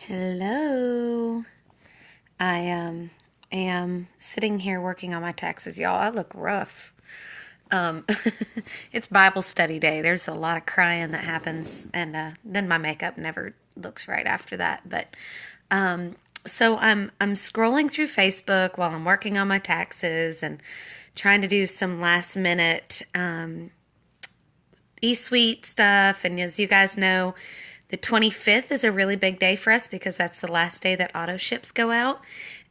Hello. I am sitting here working on my taxes, y'all. I look rough. Um, it's Bible study day. There's a lot of crying that happens, and then my makeup never looks right after that. But so I'm scrolling through Facebook while I'm working on my taxes and trying to do some last minute eSuite stuff. And as you guys know, the 25th is a really big day for us because that's the last day that auto ships go out.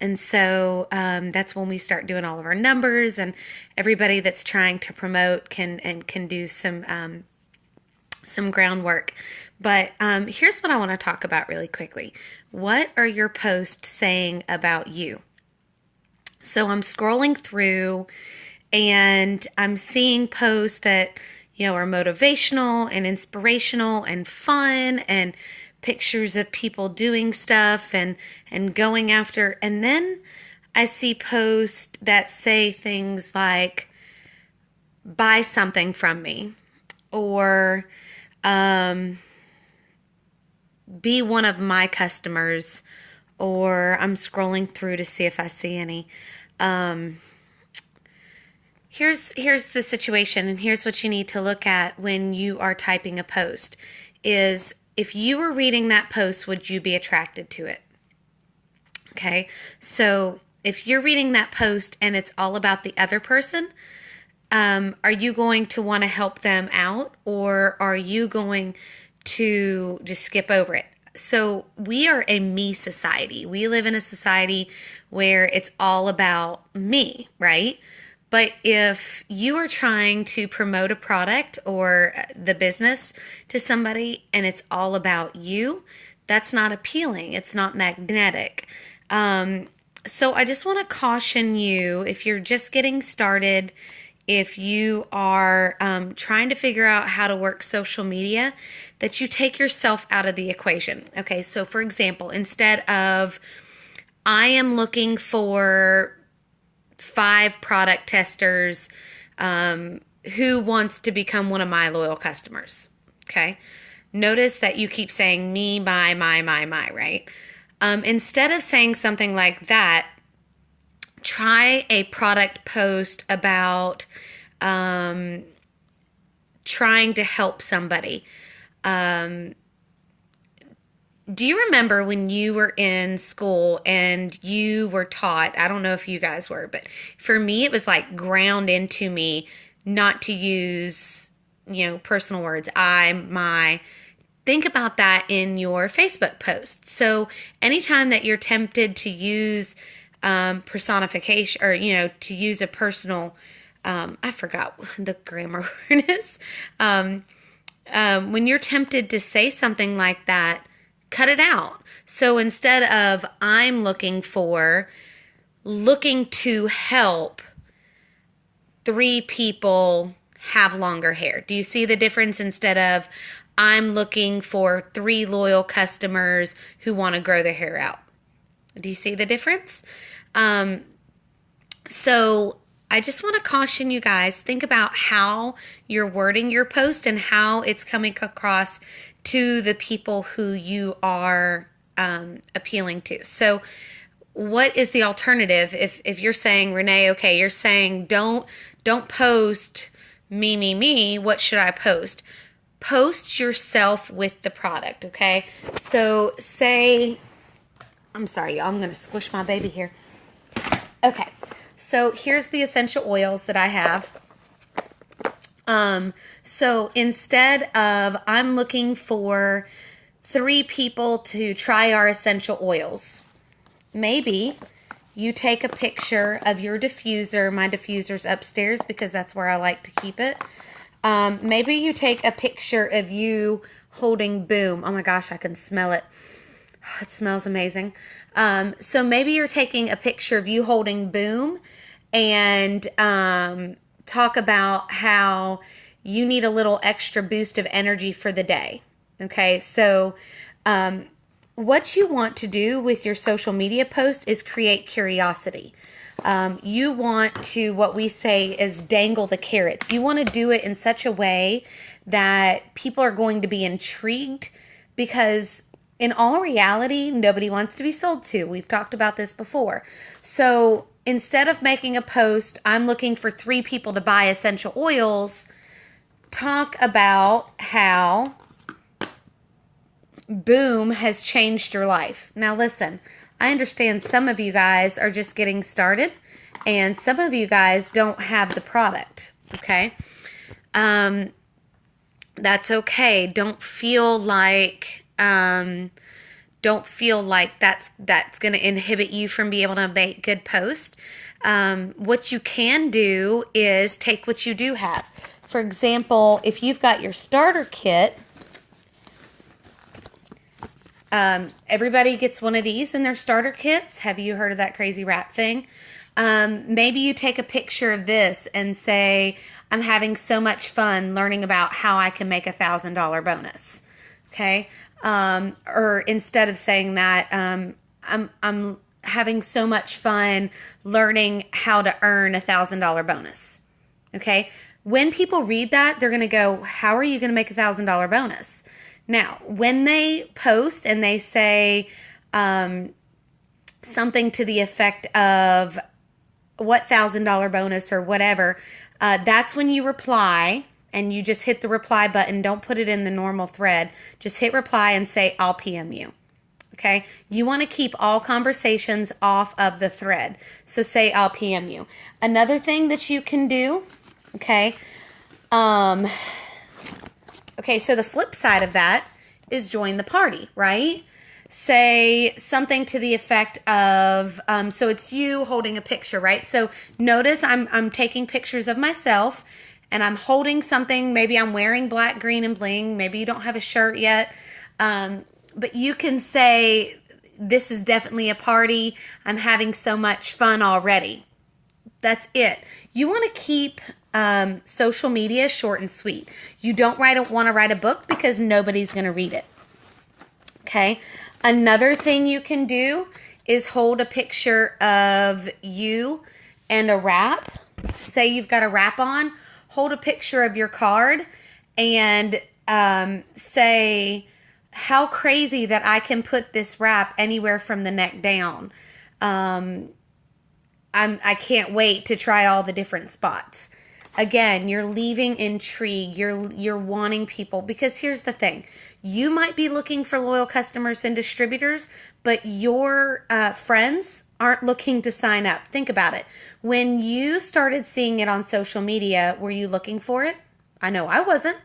And so that's when we start doing all of our numbers, and everybody that's trying to promote can do some groundwork. But here's what I want to talk about really quickly. What are your posts saying about you? So I'm scrolling through and I'm seeing posts that, are motivational and inspirational and fun, and pictures of people doing stuff and going after. And then I see posts that say things like, buy something from me, or be one of my customers, or I'm scrolling through to see if I see any. Here's the situation, and here's what you need to look at when you are typing a post is, if you were reading that post, would you be attracted to it? Okay, so if you're reading that post and it's all about the other person, are you going to want to help them out, or are you going to just skip over it? So we are a me society. We live in a society where it's all about me, right? But if you are trying to promote a product or the business to somebody and it's all about you, that's not appealing. It's not magnetic. So I just want to caution you, if you're just getting started, if you are trying to figure out how to work social media, that you take yourself out of the equation. Okay, so for example, instead of, I am looking for 5 product testers who wants to become one of my loyal customers. Okay. Notice that you keep saying me, my, right? Instead of saying something like that, try a product post about trying to help somebody. Do you remember when you were in school and you were taught, I don't know if you guys were, but for me, it was like ground into me not to use, personal words, I, my. Think about that in your Facebook posts. So anytime that you're tempted to use personification, or, to use a personal, I forgot the grammar word is, when you're tempted to say something like that, cut it out. So instead of, I'm looking to help 3 people have longer hair. Do you see the difference? Instead of, I'm looking for 3 loyal customers who want to grow their hair out. Do you see the difference? So I just want to caution you guys, think about how you're wording your post and how it's coming across to the people who you are appealing to. So what is the alternative? If you're saying, Renee, okay, you're saying don't post me, what should I post? Post yourself with the product, okay? So say, I'm sorry, y'all, I'm going to squish my baby here. Okay, so here's the essential oils that I have. So instead of, I'm looking for 3 people to try our essential oils, maybe you take a picture of your diffuser. My diffuser's upstairs because that's where I like to keep it. Maybe you take a picture of you holding Boom. Oh my gosh, I can smell it. It smells amazing. So maybe you're taking a picture of you holding Boom and talk about how you need a little extra boost of energy for the day. Okay, so what you want to do with your social media post is create curiosity. You want to, what we say is, dangle the carrots. You want to do it in such a way that people are going to be intrigued, because in all reality, nobody wants to be sold to. We've talked about this before. So instead of making a post, I'm looking for 3 people to buy essential oils, talk about how Boom has changed your life. Now listen, I understand some of you guys are just getting started and some of you guys don't have the product, okay? That's okay. Don't feel like that's going to inhibit you from being able to make good posts. What you can do is take what you do have. For example, if you've got your starter kit, everybody gets one of these in their starter kits. Have you heard of that crazy wrap thing? Maybe you take a picture of this and say, I'm having so much fun learning about how I can make $1,000 bonus. Okay. Or instead of saying that, I'm having so much fun learning how to earn $1,000 bonus. Okay. When people read that, they're going to go, how are you going to make $1,000 bonus? Now, when they post and they say, something to the effect of what $1,000 bonus or whatever, that's when you reply and you just hit the reply button. Don't put it in the normal thread. Just hit reply and say, I'll PM you. Okay. You want to keep all conversations off of the thread. So say, I'll PM you. Another thing that you can do. Okay. Okay. So the flip side of that is join the party, right? Say something to the effect of, so it's you holding a picture, right? So notice I'm taking pictures of myself and I'm holding something. Maybe I'm wearing black, green, and bling. Maybe you don't have a shirt yet. But you can say, this is definitely a party. I'm having so much fun already. That's it. You want to keep social media short and sweet. You don't want to write a book because nobody's going to read it. Okay. Another thing you can do is hold a picture of you and a wrap. Say you've got a wrap on. Hold a picture of your card and say, how crazy that I can put this wrap anywhere from the neck down. I can't wait to try all the different spots. Again, you're leaving intrigue. You're wanting people, because here's the thing. You might be looking for loyal customers and distributors, but your friends aren't looking to sign up. Think about it. When you started seeing it on social media, were you looking for it? I know I wasn't.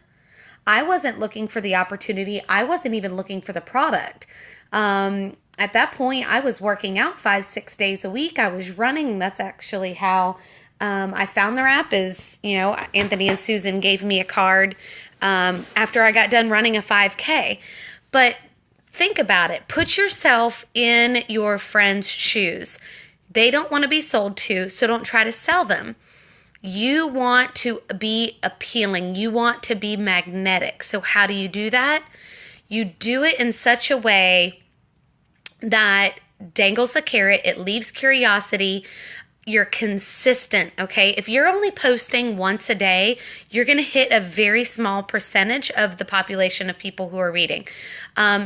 I wasn't looking for the opportunity. I wasn't even looking for the product. At that point, I was working out 5-6 days a week. I was running. That's actually how I found the wrap. Is, Anthony and Susan gave me a card after I got done running a 5K. But think about it. Put yourself in your friend's shoes. They don't want to be sold to, so don't try to sell them. You want to be appealing. You want to be magnetic. So how do you do that? You do it in such a way that dangles the carrot. It leaves curiosity. You're consistent, okay? If you're only posting once a day, you're going to hit a very small percentage of the population of people who are reading.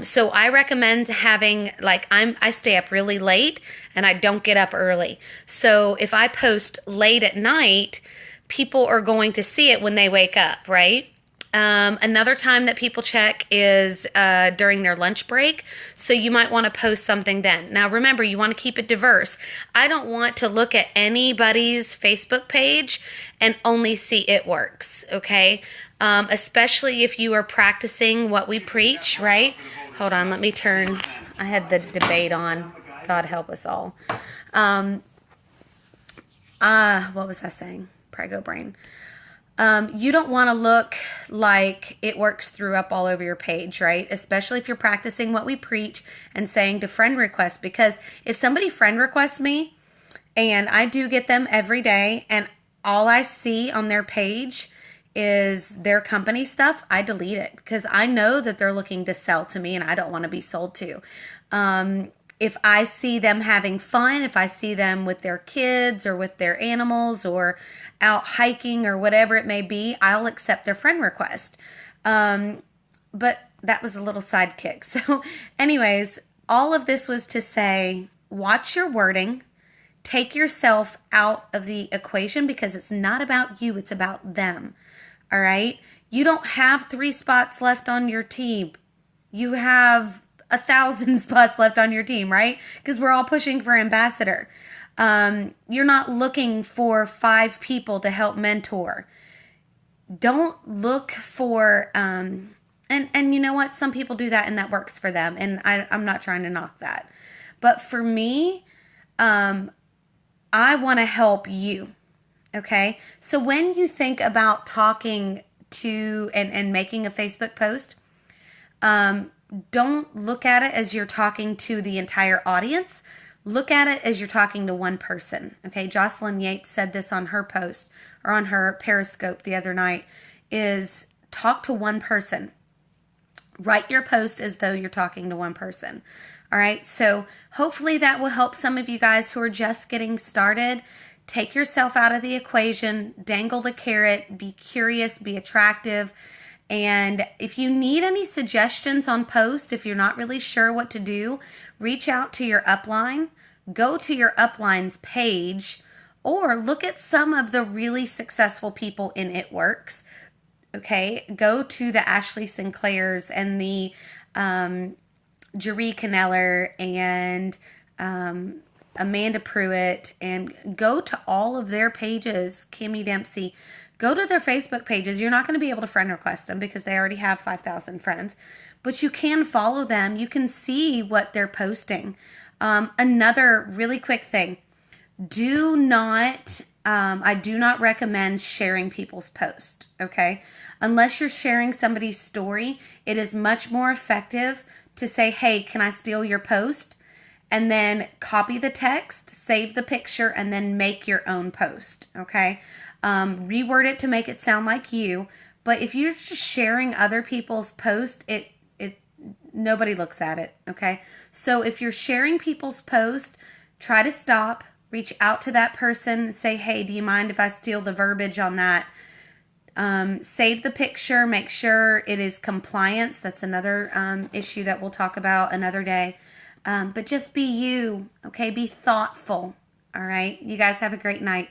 So I recommend having, I stay up really late and I don't get up early. So if I post late at night, people are going to see it when they wake up, right? Another time that people check is during their lunch break. So you might want to post something then. Now remember, you want to keep it diverse. I don't want to look at anybody's Facebook page and only see it works, okay? Especially if you are practicing what we preach, right? Hold on, let me turn. I had the debate on. God help us all. What was I saying? Prego brain. You don't want to look like it works threw up all over your page, right? Especially if you're practicing what we preach and saying to friend request, because if somebody friend requests me, and I do get them every day, and all I see on their page is their company stuff, I delete it because I know that they're looking to sell to me and I don't want to be sold to. If I see them having fun, if I see them with their kids or with their animals or out hiking or whatever it may be, I'll accept their friend request. But that was a little sidekick. So, anyways, all of this was to say, watch your wording, take yourself out of the equation because it's not about you, it's about them. All right? You don't have 3 spots left on your team. You have 1,000 spots left on your team, right? Because we're all pushing for ambassador. You're not looking for 5 people to help mentor. Don't look for and you know what? Some people do that and that works for them. And I'm not trying to knock that. But for me, I want to help you. Okay. So when you think about talking to and making a Facebook post, don't look at it as you're talking to the entire audience. Look at it as you're talking to one person. Okay. Jocelyn Yates said this on her post or on her Periscope the other night is talk to one person. Write your post as though you're talking to one person. All right. So hopefully that will help some of you guys who are just getting started. Take yourself out of the equation, dangle the carrot, be curious, be attractive. And if you need any suggestions on post, if you're not really sure what to do, reach out to your upline, go to your upline's page, or look at some of the really successful people in It Works. Okay, go to the Ashley Sinclairs and the Jeree Caneller and Amanda Pruitt, and go to all of their pages. Kimmy Dempsey, go to their Facebook pages. You're not going to be able to friend request them because they already have 5,000 friends, but you can follow them. You can see what they're posting. Another really quick thing. I do not recommend sharing people's posts, okay? Unless you're sharing somebody's story, it is much more effective to say, hey, can I steal your post? And then copy the text, save the picture, and then make your own post, okay? Reword it to make it sound like you. But if you're just sharing other people's posts, nobody looks at it, okay? So if you're sharing people's posts, try to stop. Reach out to that person, say, hey, do you mind if I steal the verbiage on that? Save the picture, make sure it is compliance. That's another issue that we'll talk about another day. But just be you, okay? Be thoughtful, all right? You guys have a great night.